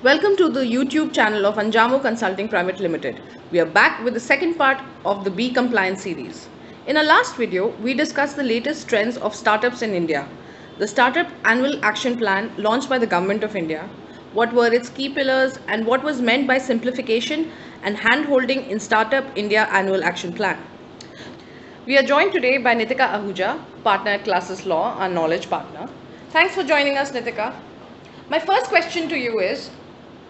Welcome to the YouTube channel of Anjamo Consulting Private Limited. We are back with the second part of the Be Compliant series. In our last video, we discussed the latest trends of startups in India, the Startup Annual Action Plan launched by the Government of India, what were its key pillars, and what was meant by simplification and hand-holding in Startup India Annual Action Plan. We are joined today by Nitika Ahuja, partner at Classes Law, our knowledge partner. Thanks for joining us, Nitika. My first question to you is,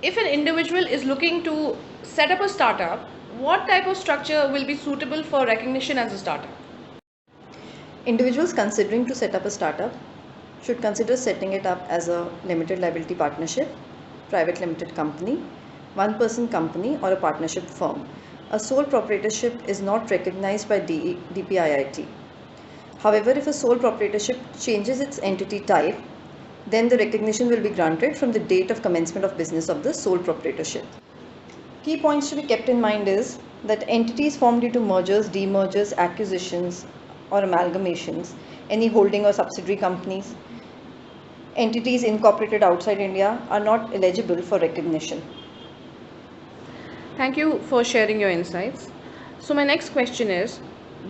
if an individual is looking to set up a startup, what type of structure will be suitable for recognition as a startup? Individuals considering to set up a startup should consider setting it up as a limited liability partnership, private limited company, one-person company, or a partnership firm. A sole proprietorship is not recognized by DPIIT. However, if a sole proprietorship changes its entity type, then the recognition will be granted from the date of commencement of business of the sole proprietorship. Key points to be kept in mind is that entities formed due to mergers, demergers, acquisitions, or amalgamations, any holding or subsidiary companies, entities incorporated outside India are not eligible for recognition. Thank you for sharing your insights. So my next question is,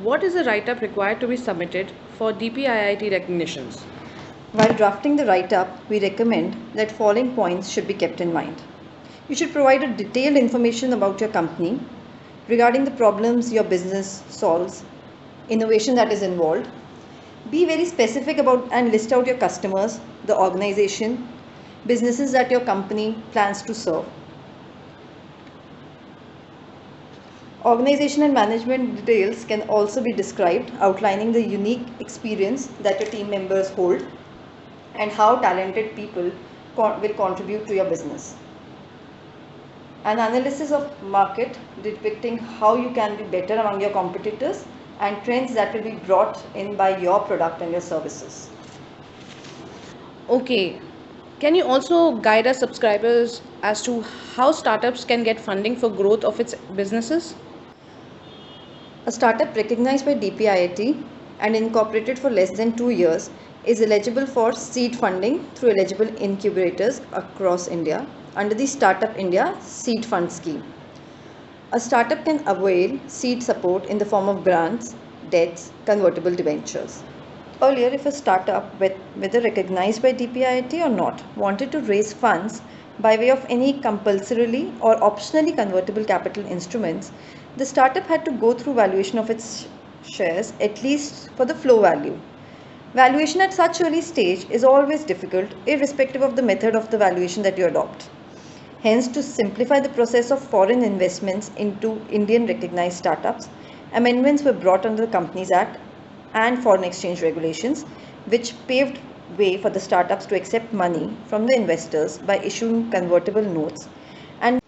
what is a write-up required to be submitted for DPIIT recognitions? While drafting the write-up, we recommend that following points should be kept in mind. You should provide a detailed information about your company regarding the problems your business solves, innovation that is involved. Be very specific about and list out your customers, the organization, businesses that your company plans to serve. Organization and management details can also be described, outlining the unique experience that your team members hold and how talented people will contribute to your business. An analysis of market depicting how you can be better among your competitors and trends that will be brought in by your product and your services. Okay, can you also guide our subscribers as to how startups can get funding for growth of its businesses? A startup recognized by DPIIT and incorporated for less than 2 years is eligible for seed funding through eligible incubators across India under the Startup India Seed Fund Scheme. A startup can avail seed support in the form of grants, debts, convertible debentures. Earlier, if a startup, whether recognized by DPIIT or not, wanted to raise funds by way of any compulsorily or optionally convertible capital instruments, the startup had to go through valuation of its shares, at least for the flow value. Valuation at such early stage is always difficult, irrespective of the method of the valuation that you adopt. Hence, to simplify the process of foreign investments into Indian recognized startups, amendments were brought under the Companies Act and foreign exchange regulations, which paved way for the startups to accept money from the investors by issuing convertible notes and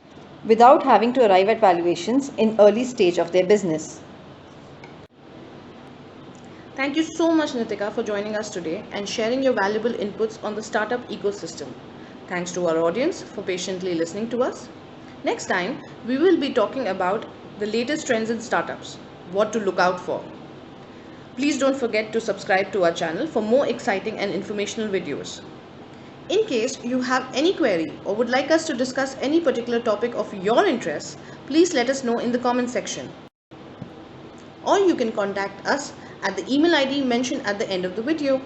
without having to arrive at valuations in early stage of their business. Thank you so much, Nitika, for joining us today and sharing your valuable inputs on the startup ecosystem. Thanks to our audience for patiently listening to us. Next time, we will be talking about the latest trends in startups, what to look out for. Please don't forget to subscribe to our channel for more exciting and informational videos. In case you have any query or would like us to discuss any particular topic of your interest, please let us know in the comment section. Or you can contact us at the email ID mentioned at the end of the video.